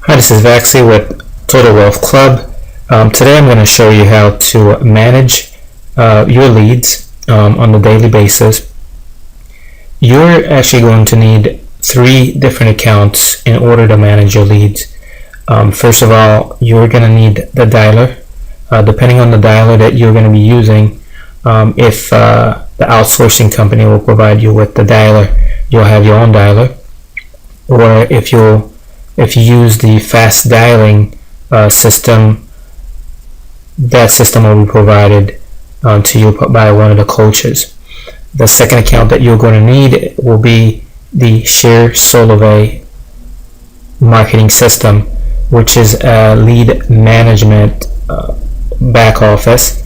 Hi, this is Vaxi with Total Wealth Club. Today I'm going to show you how to manage your leads on a daily basis. You're actually going to need 3 different accounts in order to manage your leads. First of all, you're going to need the dialer. Depending on the dialer that you're going to be using, if the outsourcing company will provide you with the dialer, you'll have your own dialer. Or if you use the fast dialing system, that system will be provided to you by one of the coaches. The second account that you're going to need will be the Outsourcer Solavei marketing system, which is a lead management back office.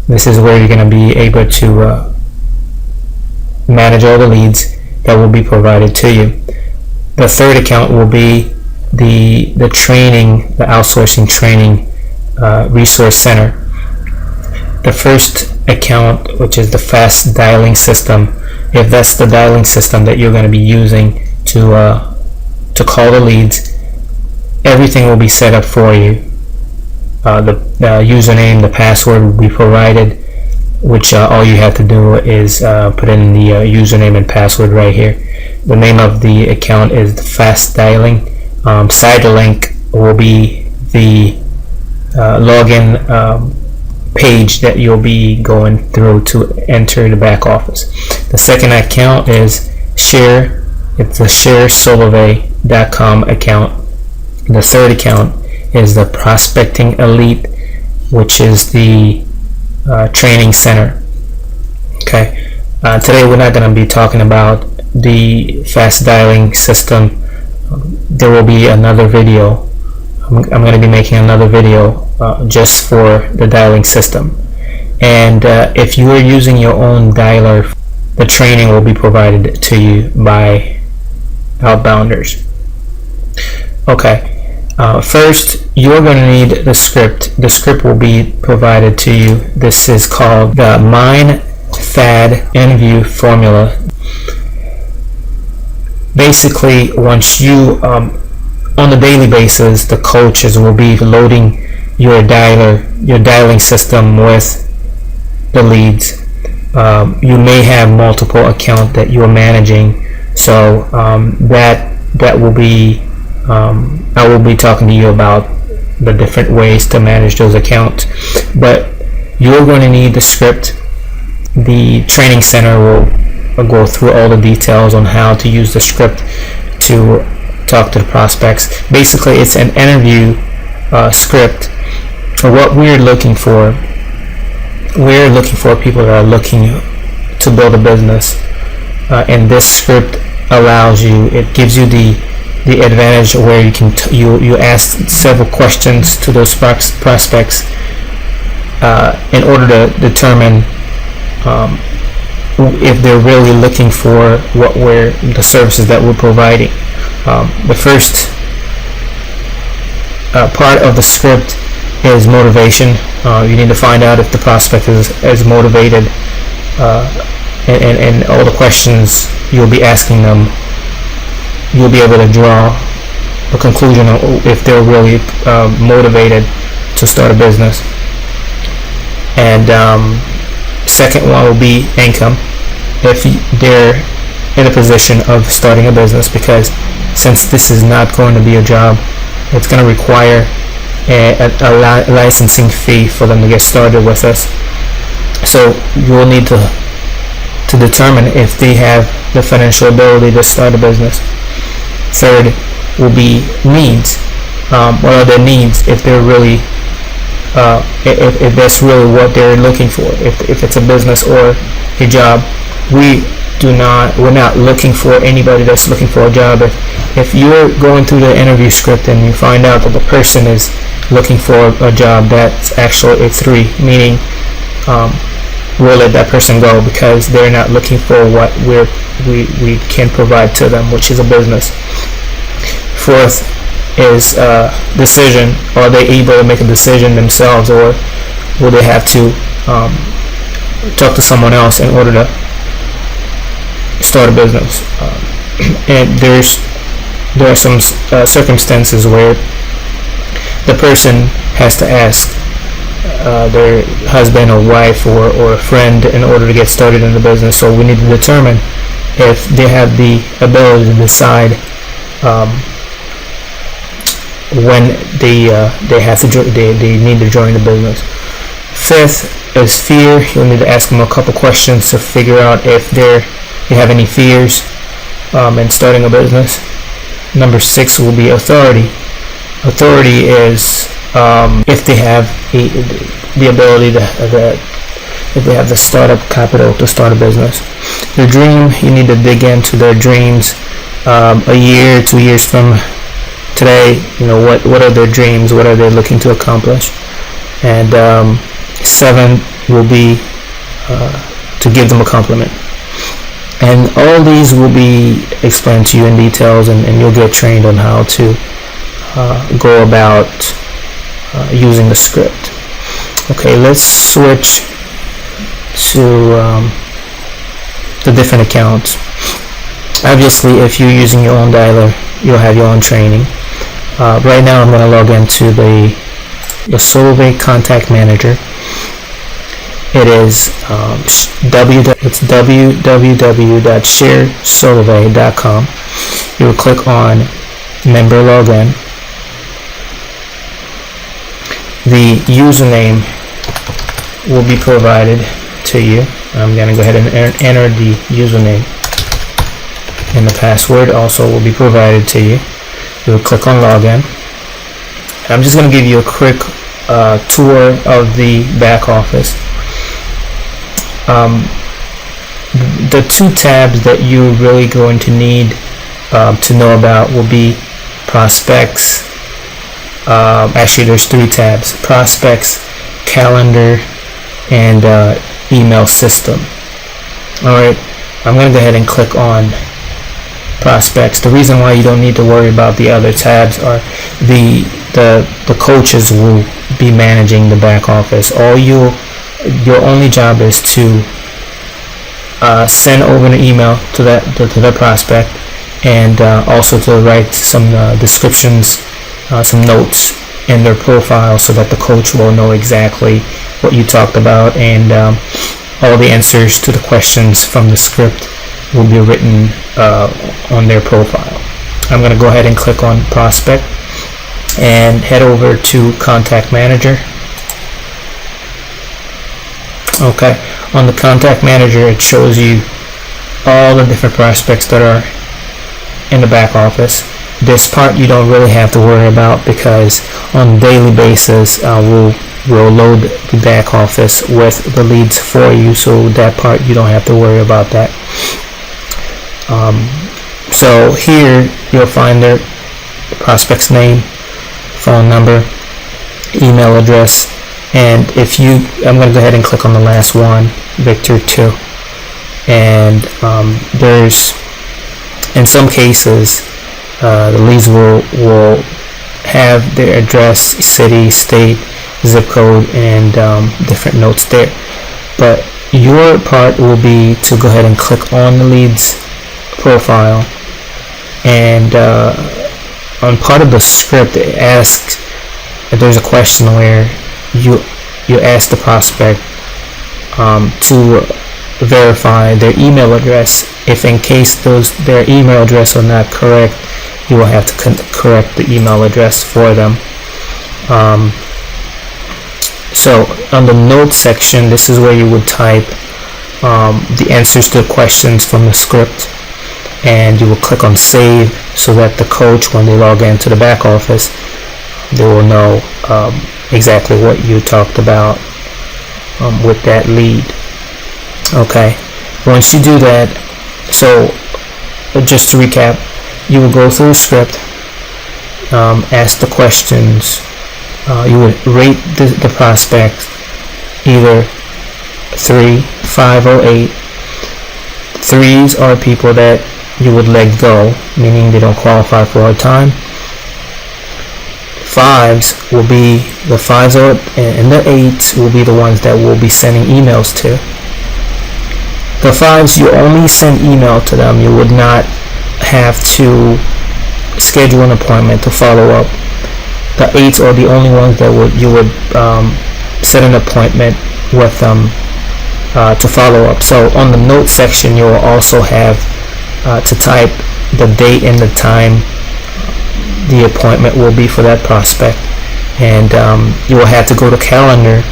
This is where you're going to be able to manage all the leads that will be provided to you. The third account will be the training, the outsourcing training resource center. The first account, which is the fast dialing system, if that's the dialing system that you're going to be using to call the leads, everything will be set up for you. The username, the password will be provided, which all you have to do is put in the username and password right here. The name of the account is the fast dialing. Side link will be the login page that you'll be going through to enter the back office. The second account is share. It's the sharesolavei.com account. The third account is the prospecting elite, which is the training center. Okay. Today we're not going to be talking about the fast dialing system. There will be another video. I'm going to be making another video just for the dialing system. And if you are using your own dialer, the training will be provided to you by Outbounders. Okay. First, you're going to need the script. The script will be provided to you. This is called the Mind Fad Interview Formula. Basically, once you on a daily basis, the coaches will be loading your dialing system with the leads. You may have multiple accounts that you are managing, so that will be I will be talking to you about the different ways to manage those accounts. But you're going to need the script. The training center will go through all the details on how to use the script to talk to the prospects. Basically, it's an interview script. For what we're looking for people that are looking to build a business, and this script allows you, it gives you the advantage where you can you ask several questions to those prospects in order to determine if they're really looking for the services that we're providing. The first part of the script is motivation. You need to find out if the prospect is motivated, and all the questions you'll be asking them, you'll be able to draw a conclusion of if they're really motivated to start a business. And second one will be income, if they're in a position of starting a business, because since this is not going to be a job, it's going to require a licensing fee for them to get started with us. So you will need to determine if they have the financial ability to start a business. Third will be needs. What are their needs? If they're really if that's really what they're looking for, if it's a business or a job. We're not looking for anybody that's looking for a job. If you're going through the interview script and you find out that the person is looking for a job, that's actually a 3, meaning we'll let that person go because they're not looking for what we can provide to them, which is a business. Fourth is decision. Are they able to make a decision themselves, or will they have to talk to someone else in order to start a business? And there are some circumstances where the person has to ask their husband or wife or a friend in order to get started in the business. So we need to determine if they have the ability to decide when they have to they need to join the business. Fifth is fear. You'll need to ask them a couple questions to figure out if they have any fears in starting a business. Number 6 will be authority. Authority is if they have the ability if they have the startup capital to start a business. Their dream, you need to dig into their dreams. A year, 2 years from today, what are their dreams? What are they looking to accomplish? And 7 will be to give them a compliment. And all these will be explained to you in details, and you'll get trained on how to go about using the script. Okay, let's switch to the different accounts. Obviously, if you're using your own dialer, you'll have your own training. Right now, I'm going to log into the Solavei Contact Manager. It is www.sharesolavei.com. You will click on Member Login. The username will be provided to you. I'm going to go ahead and enter the username, and the password also will be provided to you. You will click on Login. I'm just going to give you a quick tour of the back office. The 2 tabs that you're really going to need to know about will be prospects. Actually, there's 3 tabs: prospects, calendar, and email system. Alright, I'm going to go ahead and click on prospects. The reason why you don't need to worry about the other tabs are the coaches will be managing the back office. Your only job is to send over an email to the prospect, and also to write some descriptions, some notes in their profile, so that the coach will know exactly what you talked about, and all the answers to the questions from the script will be written on their profile. I'm going to go ahead and click on prospect and head over to Contact Manager. Okay, on the Contact Manager, it shows you all the different prospects that are in the back office. This part you don't really have to worry about, because on a daily basis we'll load the back office with the leads for you, so that part you don't have to worry about that. So here you'll find the prospect's name, phone number, email address, and I'm going to go ahead and click on the last one, Victor 2, and there's, in some cases, the leads will have their address, city, state, zip code, and different notes there. But your part will be to go ahead and click on the lead's profile, and on part of the script, it asks, there's a question where you ask the prospect to verify their email address. If in case their email address are not correct, you will have to correct the email address for them. So on the notes section, this is where you would type the answers to the questions from the script, and you will click on save, so that the coach, when they log into the back office, they will know exactly what you talked about with that lead. Okay, once you do that, so just to recap, you will go through the script, ask the questions, you would rate the prospect either 3, 5, or 8. 3s are people that you would let go, meaning they don't qualify for our time. 5s will be the 5s, and the 8s will be the ones that we'll be sending emails to. The 5s, you only send email to them. You would not have to schedule an appointment to follow up. the 8s are the only ones that you would set an appointment with them to follow up. So on the note section, you will also have to type the date and the time the appointment will be for that prospect, and you will have to go to calendar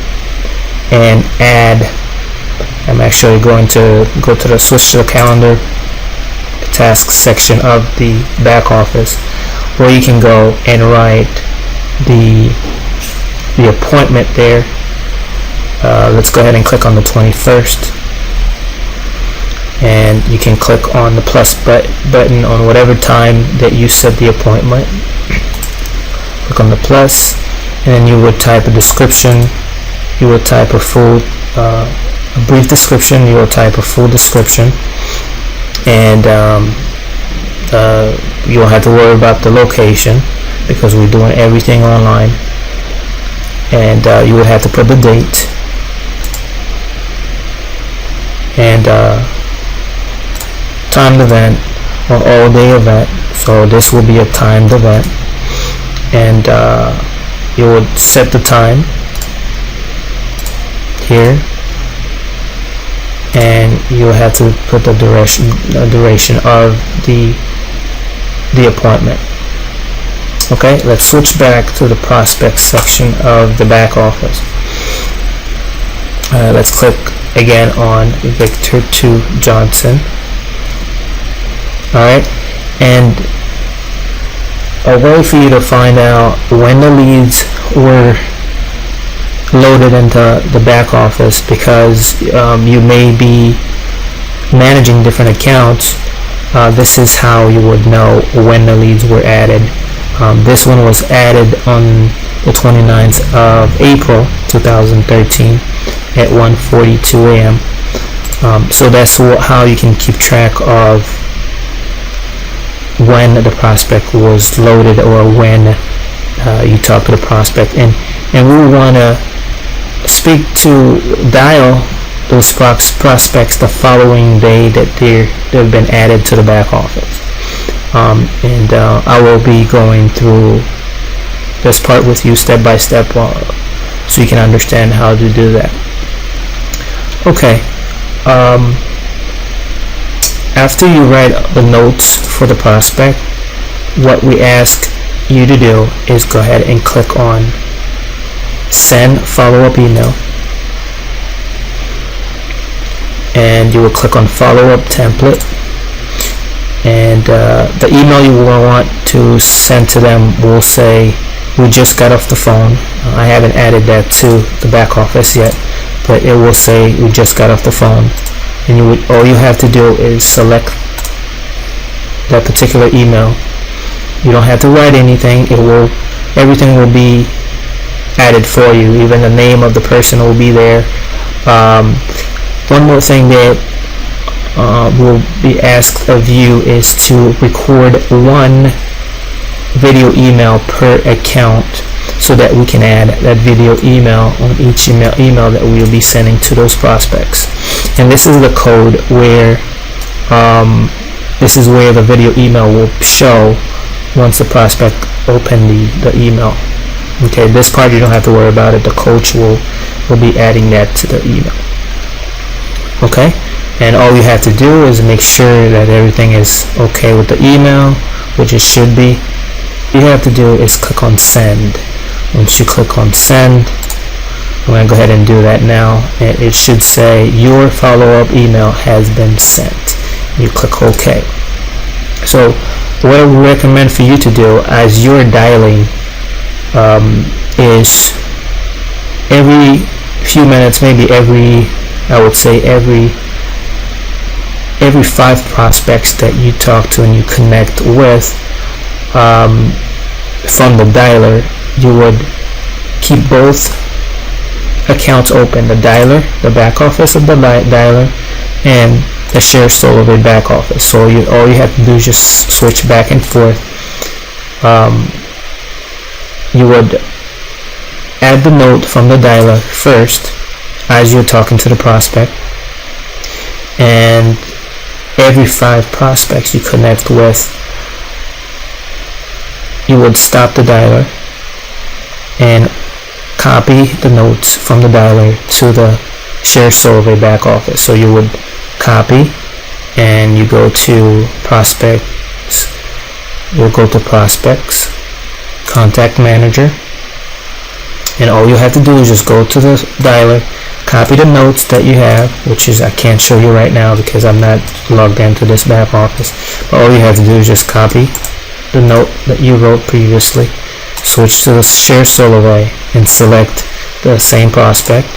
and add. I'm actually going to go to the switch to the calendar tasks section of the back office, where you can go and write the appointment there. Let's go ahead and click on the 21st, and you can click on the plus button on whatever time that you set the appointment. Click on the plus, and then you would type a description. You would type a full a brief description. You will type a full description, and you don't have to worry about the location because we're doing everything online. And you would have to put the date and timed event or all-day event. So this will be a timed event, and you would set the time here, and you will have to put the duration of the appointment. Okay, let's switch back to the prospect section of the back office. Let's click again on Victor to Johnson. Alright, and a way for you to find out when the leads were loaded into the back office, because you may be managing different accounts, this is how you would know when the leads were added. This one was added on the 29th of April 2013 at 1:42 a.m. So that's how you can keep track of when the prospect was loaded, or when you talk to the prospect, and we want to speak to dial those prospects the following day that they've been added to the back office. And I will be going through this part with you step by step, so you can understand how to do that. Okay. After you write the notes for the prospect, what we ask you to do is go ahead and click on Send Follow-Up Email, and you will click on Follow-Up Template, and the email you will want to send to them will say, "We just got off the phone." I haven't added that to the back office yet, but it will say, "We just got off the phone," and all you have to do is select that particular email. You don't have to write anything. Everything will be added for you. Even the name of the person will be there. One more thing that will be asked of you is to record one video email per account, so that we can add that video email on each email that we will be sending to those prospects. And this is the code where the video email will show once the prospect opened the email. Okay, this part you don't have to worry about it. The coach will be adding that to the email. Okay, and all you have to do is make sure that everything is okay with the email, which it should be. All you have to do is click on Send. Once you click on Send, I'm going to go ahead and do that now, and it should say your follow-up email has been sent. You click OK. So what I would recommend for you to do as you're dialing is every few minutes, maybe every 5 prospects that you talk to and you connect with from the dialer, you would keep both accounts open, the dialer, the back office of the dialer, and the Share Solavei back office. So all you have to do is just switch back and forth. You would add the note from the dialer first as you're talking to the prospect, and every 5 prospects you connect with, you would stop the dialer and copy the notes from the dialer to the Share Solavei back office. So you would copy, and you go to prospects. You'll go to prospects, contact manager, and all you have to do is just go to the dialer, copy the notes that you have, which is I can't show you right now because I'm not logged into this back office, but all you have to do is just copy the note that you wrote previously, switch to the Share Solavei, and select the same prospect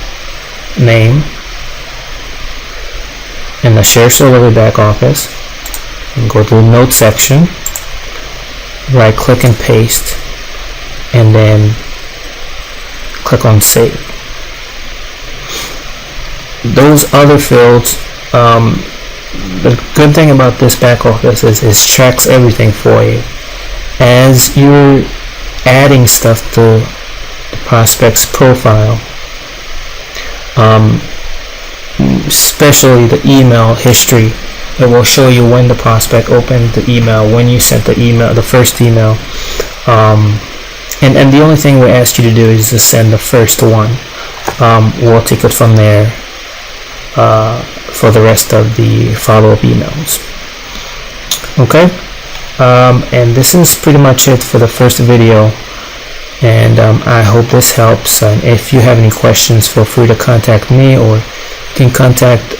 name in the Share Solavei back office, and go to the note section, right click and paste, and then click on save. Those other fields, the good thing about this back office is it tracks everything for you. As you're adding stuff to the prospect's profile, especially the email history, it will show you when the prospect opened the email, when you sent the email, the first email, and the only thing we ask you to do is to send the first one. We'll take it from there for the rest of the follow-up emails. Okay, and this is pretty much it for the first video, and I hope this helps. And if you have any questions, feel free to contact me, or you can contact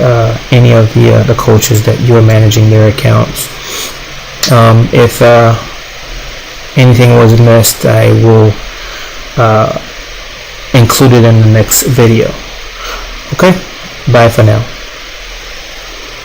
any of the coaches that you are managing their accounts. If anything was missed, I will include it in the next video. Okay, bye for now.